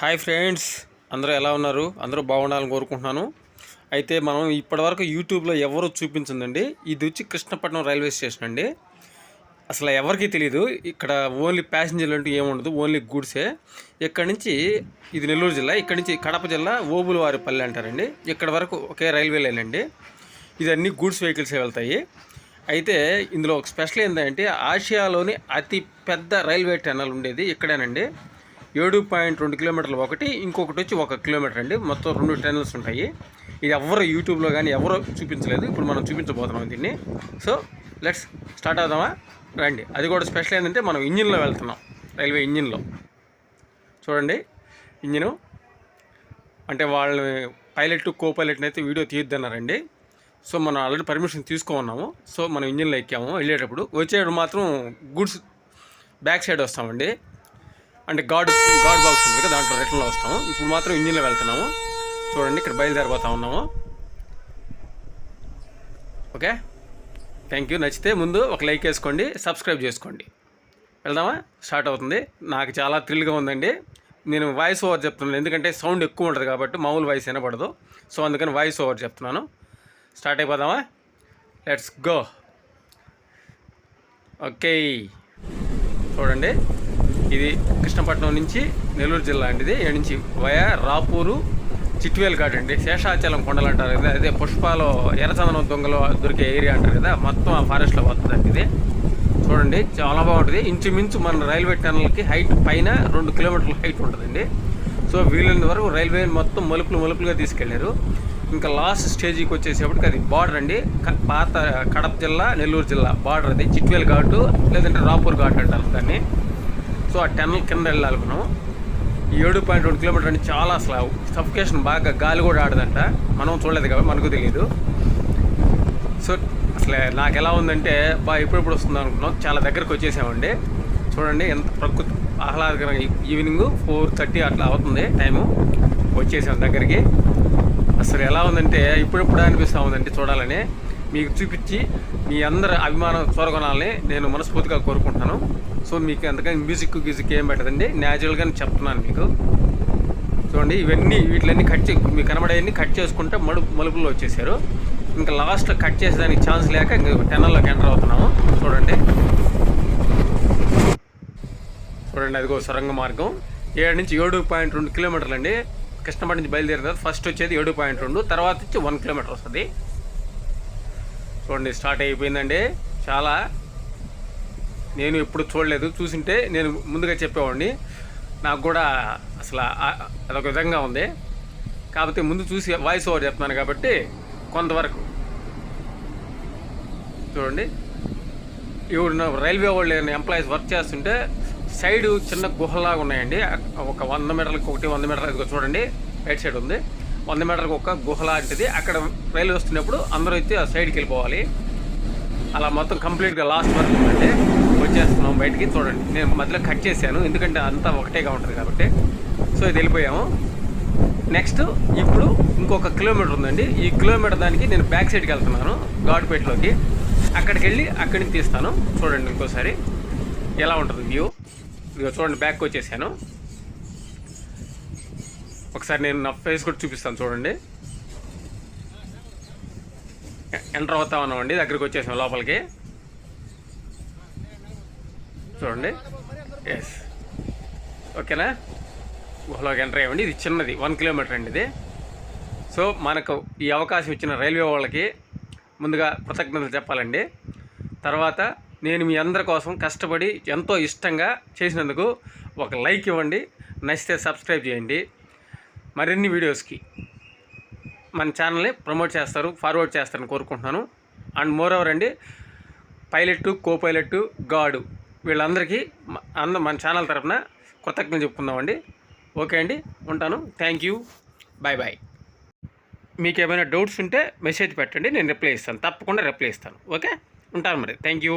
Hi friends, అందరూ ఎలా ఉన్నారు? అందరూ బాగుండాలని కోరుకుంటున్నాను. అయితే మనం ఇప్పటివరకు యూట్యూబ్లో ఎవరు చూపించిందండి. ఇది వచ్చి కృష్ణపట్నం రైల్వే స్టేషన్ అండి. అసలు ఎవరికీ తెలియదు. ఇక్కడ ఓన్లీ ప్యాసింజర్లు అంటూ ఏముండదు, ఓన్లీ గూడ్సే. ఇక్కడి నుంచి ఇది నెల్లూరు జిల్లా, ఇక్కడి నుంచి కడప జిల్లా ఓబులవారిపల్లి అంటారండి. ఇక్కడ వరకు ఒకే రైల్వే లైన్ అండి. ఇది అన్ని గూడ్స్ వెహికల్సే వెళ్తాయి. అయితే ఇందులో ఒక స్పెషల్ ఏంటంటే ఆసియాలోని అతి పెద్ద రైల్వే టన్నల్ ఉండేది ఇక్కడేనండి. 7.2 కిలోమీటర్లు ఒకటి, ఇంకొకటి వచ్చి 1 కిలోమీటర్ అండి. మొత్తం 2 టన్నల్స్ ఉంటాయి. ఇది ఎవరు యూట్యూబ్లో కానీ ఎవరో చూపించలేదు. ఇప్పుడు మనం చూపించబోతున్నాం దీన్ని. సో లెట్స్ స్టార్ట్ అవుదామా, రండి. అది కూడా స్పెషల్ ఏంటంటే మనం ఇంజిన్లో వెళ్తున్నాం, రైల్వే ఇంజిన్లో. చూడండి ఇంజిను. అంటే వాళ్ళని పైలట్ కో పైలట్ని అయితే వీడియో తీయొద్దన్నారండి. సో మనం ఆల్రెడీ పర్మిషన్ తీసుకున్నాము. సో మనం ఇంజిన్లో ఎక్కాము. వెళ్ళేటప్పుడు వచ్చేటప్పుడు మాత్రం గూడ్స్ బ్యాక్ సైడ్ వస్తామండి. అంటే గాడ్ బాక్స్ ఉంటుంది కదా, దాంట్లో రిటర్న్లో వస్తాము. ఇప్పుడు మాత్రం ఇంజిన్లో వెళ్తున్నాము. చూడండి ఇక్కడ బయలుదేరిపోతా ఉన్నాము. Okay, thank you. నచ్చితే ముందు ఒక లైక్ వేసుకోండి, సబ్స్క్రైబ్ చేసుకోండి. వెళ్దామా? స్టార్ట్ అవుతుంది. నాకు చాలా థ్రిల్గా ఉందండి. నేను వాయిస్ ఓవర్ చెప్తున్నాను, ఎందుకంటే సౌండ్ ఎక్కువ ఉంటుంది కాబట్టి మామూలు వాయిస్ వినపడదు. సో అందుకని వాయిస్ ఓవర్ చెప్తున్నాను. స్టార్ట్ అయిపోదామా? Let's go. ఓకే, చూడండి ఇది కృష్ణపట్నం నుంచి నెల్లూరు జిల్లా అండి. ఇది ఇక్కడ నుంచి వయా రాపూరు చిట్వేల్ ఘాట్ అండి. శేషాచలం కొండలు అంటారు కదా, అదే పుష్పాలో ఎర్రచందనం దొంగలు దొరికే ఏరియా అంటారు కదా, మొత్తం ఆ ఫారెస్ట్లో వస్తుందండి ఇది. చూడండి చాలా బాగుంటుంది. ఇంచుమించు మన రైల్వే టన్నల్కి హైట్ పైన 2 కిలోమీటర్ల హైట్ ఉంటుందండి. సో వీలైనంత వరకు రైల్వే మొత్తం మలుపులుగా తీసుకెళ్లారు. ఇంకా లాస్ట్ స్టేజీకి వచ్చేసేపటికి అది బార్డర్ అండి. పాత కడప జిల్లా నెల్లూరు జిల్లా బార్డర్ అది. చిట్వేల్ ఘాటు లేదంటే రాపూర్ ఘాట్ అంటారు దాన్ని. సో ఆ టన్నల్ కింద వెళ్ళాలనుకున్నాం. 7.2 కిలోమీటర్ అంటే చాలా అసలు సఫికేషన్, బాగా గాలి కూడా ఆడదంట. మనం చూడలేదు కాబట్టి మనకు తెలియదు. సో అసలు నాకు ఎలా ఉందంటే ఎప్పుడెప్పుడు వస్తుంది అనుకున్నాం. చాలా దగ్గరకు వచ్చేసామండి. చూడండి ఎంత ప్రకృతి ఆహ్లాదకరంగా. ఈవినింగ్ 4:30 అట్లా అవుతుంది టైము. వచ్చేసాం దగ్గరికి. అసలు ఎలా ఉందంటే ఇప్పుడెప్పుడు అనిపిస్తూ ఉందంటే చూడాలని, మీకు చూపించి మీ అందరి అభిమానం చూరగొనాలని నేను మనస్ఫూర్తిగా కోరుకుంటున్నాను. సో మీకు అంతకని మ్యూజిక్ ఏం పెట్టదండి, న్యాచురల్గానే చెప్తున్నాను మీకు. చూడండి వీటిలన్నీ మీకు కనబడేవన్నీ కట్ చేసుకుంటే మలుపుల్లో వచ్చేసారు. ఇంకా లాస్ట్ కట్ చేసేదానికి ఛాన్స్ లేక ఇంకా టన్నల్లోకి ఎంటర్ అవుతున్నాము. చూడండి అదిగో సొరంగ మార్గం. 7 నుంచి 7.2 కిలోమీటర్లు అండి. కృష్ణపట్నం నుంచి బయలుదేరిన తర్వాత ఫస్ట్ వచ్చేది 7.2, తర్వాత వచ్చి 1 కిలోమీటర్ వస్తుంది. చూడండి స్టార్ట్ అయిపోయిందండి. చాలా నేను ఎప్పుడు చూడలేదు, చూసింటే నేను ముందుగా చెప్పేవాడిని. నాకు కూడా అసలు అదొక విధంగా ఉంది. కాకపోతే ముందు చూసి వాయిస్ ఓవర్ చెప్తున్నాను కాబట్టి కొంతవరకు. చూడండి ఇప్పుడు రైల్వే వాళ్ళు ఎంప్లాయీస్ వర్క్ చేస్తుంటే సైడ్ చిన్న గుహలాగా ఉన్నాయండి. ఒక 100 మీటర్లకు ఒకటి, 100 మీటర్లకు చూడండి రైట్ సైడ్ ఉంది. 100 మీటర్లకు ఒక గుహ లాంటిది. అక్కడ రైలు వస్తున్నప్పుడు అందరూ అయితే ఆ సైడ్కి వెళ్ళిపోవాలి. అలా మొత్తం కంప్లీట్గా లాస్ట్ వరకు ఉందండి. వచ్చేస్తున్నాం బయటికి. చూడండి నేను మధ్యలో కట్ చేశాను, ఎందుకంటే అంతా ఒకటేగా ఉంటుంది కాబట్టి. సో ఇది వెళ్ళిపోయాము. నెక్స్ట్ ఇప్పుడు ఇంకొక కిలోమీటర్ ఉందండి. ఈ కిలోమీటర్ దానికి నేను బ్యాక్ సైడ్కి వెళ్తున్నాను, గాడ్పేటలోకి. అక్కడికి వెళ్ళి అక్కడి నుంచి తీస్తాను. చూడండి ఇంకోసారి ఎలా ఉంటుంది వ్యూ. ఇదిగో చూడండి బ్యాక్ వచ్చేసాను. ఒకసారి నేను నా ఫేస్ కూడా చూపిస్తాను. చూడండి ఎంటర్ అవుతా ఉన్నామండి. దగ్గరికి వచ్చేసాం లోపలికి. చూడండి ఎస్, ఓకేనా. గుహలోకి ఎంటర్ అయ్యామండి. ఇది చిన్నది 1 కిలోమీటర్ అండి ఇది. సో మనకు ఈ అవకాశం ఇచ్చిన రైల్వే వాళ్ళకి ముందుగా కృతజ్ఞతలు చెప్పాలండి. తర్వాత నేను మీ అందరి కోసం కష్టపడి ఎంతో ఇష్టంగా చేసినందుకు ఒక లైక్ ఇవ్వండి, నచ్చితే సబ్స్క్రైబ్ చేయండి. మరిన్ని వీడియోస్కి మన ఛానల్ని ప్రమోట్ చేస్తారు, ఫార్వర్డ్ చేస్తారని కోరుకుంటున్నాను. అండ్ మోర్ ఓవర్ అండి, పైలట్ కో పైలట్ గాడు వీళ్ళందరికీ మన ఛానల్ తరఫున కృతజ్ఞతలు చెప్పుకుందామండి. ఓకే అండి, ఉంటాను. Thank you, bye bye. మీకు ఏమైనా డౌట్స్ ఉంటే మెసేజ్ పెట్టండి, నేను రిప్లై ఇస్తాను. తప్పకుండా రిప్లై ఇస్తాను. ఓకే, ఉంటాను మరి. Thank you.